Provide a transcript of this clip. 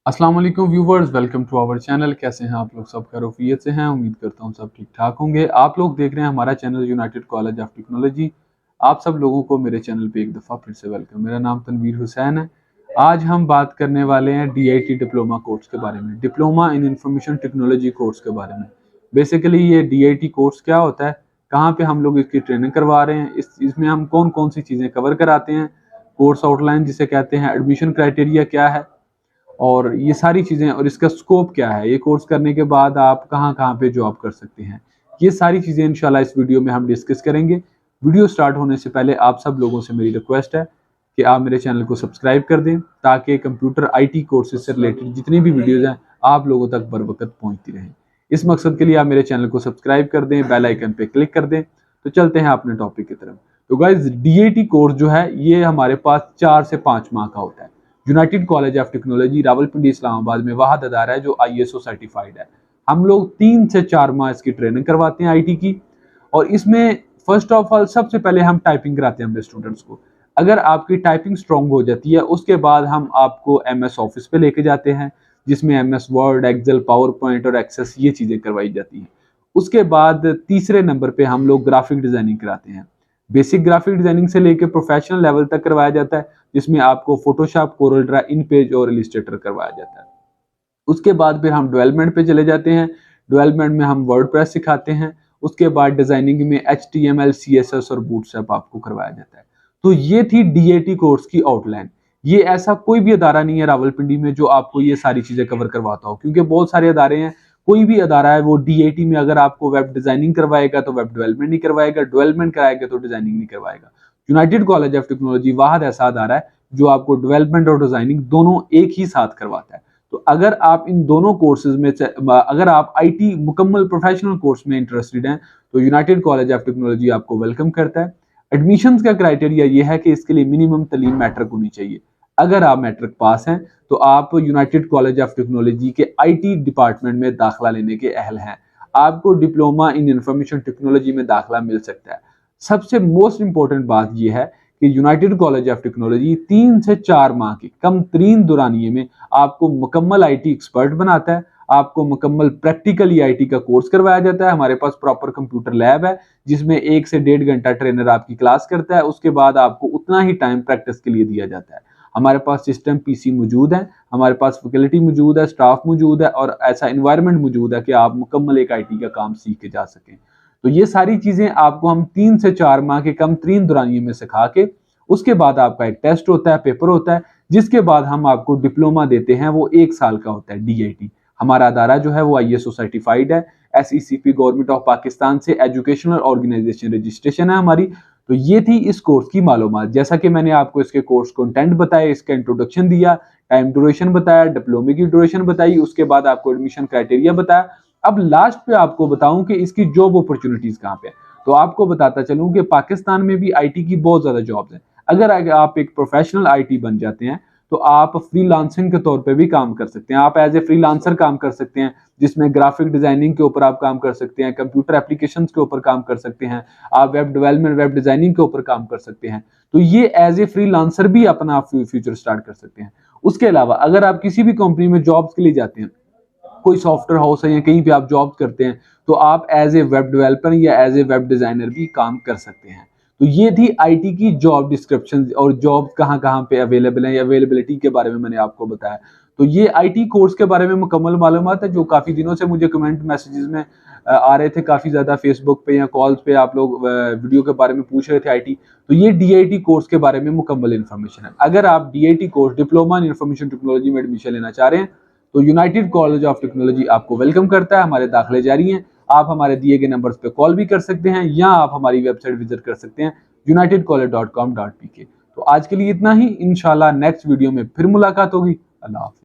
अस्सलाम वालेकुम viewers, welcome to our channel. कैसे हैं आप लोग? सब खैरियत से हैं। उम्मीद करता हूं सब ठीक ठाक होंगे। आप लोग देख रहे हैं हमारा channel United college of technology. आप सब लोगों को मेरे चैनल पे एक दफ़ा फिर से वेलकम। मेरा नाम तनवीर हुसैन है। आज हम बात करने वाले हैं डीआईटी डिप्लोमा कोर्स के बारे में, diploma in information technology course के बारे में। बेसिकली ये डीआईटी कोर्स क्या होता है, कहाँ पे हम लोग इसकी ट्रेनिंग करवा रहे हैं, इसमें हम कौन कौन सी चीज़ें कवर कराते हैं, कोर्स आउटलाइन जिसे कहते हैं, एडमिशन क्राइटेरिया क्या है और ये सारी चीज़ें, और इसका स्कोप क्या है, ये कोर्स करने के बाद आप कहाँ-कहाँ पे जॉब कर सकते हैं। ये सारी चीज़ें इंशाल्लाह इस वीडियो में हम डिस्कस करेंगे। वीडियो स्टार्ट होने से पहले आप सब लोगों से मेरी रिक्वेस्ट है कि आप मेरे चैनल को सब्सक्राइब कर दें, ताकि कंप्यूटर आईटी कोर्सेज़ से रिलेटेड जितनी भी वीडियोज़ हैं, आप लोगों तक बर वक़्त पहुँचती रहें। इस मकसद के लिए आप मेरे चैनल को सब्सक्राइब कर दें, बेल आइकन पे क्लिक कर दें। तो चलते हैं अपने टॉपिक की तरफ। तो गाइज़, डीएटी कोर्स जो है, ये हमारे पास 4 से 5 माह का होता है। United college of technology Rawalpindi Islamabad में वाहद अदारा है जो आईएसओ सर्टिफाइड है। हम लोग 3 से 4 माह इसकी ट्रेनिंग करवाते हैं आईटी की। और इसमें फर्स्ट ऑफ ऑल सबसे पहले हम टाइपिंग कराते हैं अपने स्टूडेंट्स को। अगर आपकी टाइपिंग स्ट्रांग हो जाती है, उसके बाद हम आपको एमएस ऑफिस पे लेके जाते हैं, जिसमें MS Word, Excel, PowerPoint और एक्सेस ये चीज़ें करवाई जाती हैं। उसके बाद तीसरे नंबर पे हम लोग ग्राफिक डिज़ाइनिंग कराते हैं। बेसिक ग्राफिक डिज़ाइनिंग से लेके प्रोफेशनल लेवल तक करवाया जाता है, जिसमें आपको फोटोशॉप, कोरल ड्रा, इनपेज और इलिस्ट्रेटर करवाया जाता है। उसके बाद फिर हम डेवलपमेंट पे चले जाते हैं। डेवलपमेंट में हम वर्डप्रेस सिखाते हैं। उसके बाद डिज़ाइनिंग में एचटीएमएल, सीएसएस और बूटस्ट्रैप आपको करवाया जाता है। तो ये थी डीएटी कोर्स की आउटलाइन। ये ऐसा कोई भी अदारा नहीं है रावलपिंडी में जो आपको ये सारी चीज़ें कवर करवाता हो, क्योंकि बहुत सारे अदारे हैं। कोई भी अदारा है वो डीएटी में अगर आपको वेब डिज़ाइनिंग करवाएगा तो वेब डेवलपमेंट नहीं करवाएगा, डेवलपमेंट कराएगा तो डिज़ाइनिंग नहीं करवाएगा। यूनाइटेड कॉलेज ऑफ टेक्नोलॉजी वाहद ऐसा अदारा है जो आपको डेवलपमेंट और डिज़ाइनिंग दोनों एक ही साथ करवाता है। तो अगर आप इन दोनों कोर्सेज में से अगर आप आईटी मुकम्मल प्रोफेशनल कोर्स में इंटरेस्टेड हैं, तो यूनाइटेड कॉलेज ऑफ टेक्नोलॉजी आपको वेलकम करता है। एडमिशंस का क्राइटेरिया ये है कि इसके लिए मिनिमम तलीम मैट्रिक होनी चाहिए। अगर आप मैट्रिक पास हैं तो आप यूनाइटेड कॉलेज ऑफ टेक्नोलॉजी के आईटी डिपार्टमेंट में दाखिला लेने के अहल हैं। आपको डिप्लोमा इन इंफॉर्मेशन टेक्नोलॉजी में दाखिला मिल सकता है। सबसे मोस्ट इंपॉर्टेंट बात यह है कि यूनाइटेड कॉलेज ऑफ टेक्नोलॉजी 3 से 4 माह की कम तरीन दुरानिये में आपको मुकम्मल आईटी एक्सपर्ट बनाता है। आपको मुकम्मल प्रैक्टिकली आईटी का कोर्स करवाया जाता है। हमारे पास प्रॉपर कंप्यूटर लैब है, जिसमें 1 से 1.5 घंटा ट्रेनर आपकी क्लास करता है। उसके बाद आपको उतना ही टाइम प्रैक्टिस के लिए दिया जाता है। हमारे पास सिस्टम पीसी मौजूद है, हमारे पास फैकल्टी मौजूद है, स्टाफ मौजूद है और ऐसा एनवायरनमेंट मौजूद है कि आप मुकम्मल एक आईटी का काम सीख के जा सकें। तो ये सारी चीज़ें आपको हम 3 से 4 माह के कम तरीन दुरानिये में सिखा के, उसके बाद आपका एक टेस्ट होता है, पेपर होता है, जिसके बाद हम आपको डिप्लोमा देते हैं। वो 1 साल का होता है डीआईटी। हमारा अदारा जो है वो आईएसओ सर्टिफाइड है। एसईसीपी गवर्नमेंट ऑफ पाकिस्तान से एजुकेशनल ऑर्गेनाइजेशन रजिस्ट्रेशन है हमारी। तो ये थी इस कोर्स की मालूमात। जैसा कि मैंने आपको इसके कोर्स कंटेंट बताए, इसका इंट्रोडक्शन दिया, टाइम ड्यूरेशन बताया, डिप्लोमे की ड्यूरेशन बताई, उसके बाद आपको एडमिशन क्राइटेरिया बताया। अब लास्ट पे आपको बताऊं कि इसकी जॉब अपॉर्चुनिटीज कहाँ पे है। तो आपको बताता चलूं कि पाकिस्तान में भी आईटी की बहुत ज्यादा जॉब्स हैं। अगर आप एक प्रोफेशनल आईटी बन जाते हैं तो आप फ्रीलांसिंग के तौर पे भी काम कर सकते हैं। आप एज ए फ्रीलांसर काम कर सकते हैं, जिसमें ग्राफिक डिजाइनिंग के ऊपर आप काम कर सकते हैं, कंप्यूटर एप्लीकेशंस के ऊपर काम कर सकते हैं, आप वेब डेवलपमेंट, वेब डिजाइनिंग के ऊपर काम कर सकते हैं। तो ये एज ए फ्रीलांसर भी अपना फ्यूचर स्टार्ट कर सकते हैं। उसके अलावा अगर आप किसी भी कंपनी में जॉब्स के लिए जाते हैं, कोई सॉफ्टवेयर हाउस है या कहीं पे आप जॉब करते हैं, तो आप एज ए वेब डेवलपर या एज ए वेब डिजाइनर भी काम कर सकते हैं। तो ये थी आईटी की जॉब डिस्क्रिप्शन और जॉब कहाँ कहाँ पे अवेलेबल है या अवेलेबिलिटी के बारे में मैंने आपको बताया। तो ये आईटी कोर्स के बारे में मुकम्मल मालूमात है, जो काफ़ी दिनों से मुझे कमेंट मैसेजेस में आ रहे थे, काफ़ी ज़्यादा फेसबुक पे या कॉल्स पे आप लोग वीडियो के बारे में पूछ रहे थे आईटी। तो ये डीआईटी कोर्स के बारे में मुकम्मल इन्फॉर्मेशन है। अगर आप DIT course diploma in information technology में एडमिशन लेना चाह रहे हैं, तो यूनाइटेड कॉलेज ऑफ टेक्नोलॉजी आपको वेलकम करता है। हमारे दाखिले जारी हैं। आप हमारे दिए गए नंबर्स पे कॉल भी कर सकते हैं या आप हमारी वेबसाइट विजिट कर सकते हैं unitedcollege.com.pk। तो आज के लिए इतना ही। इंशाल्लाह नेक्स्ट वीडियो में फिर मुलाकात होगी। अल्लाह हाफ़िज़।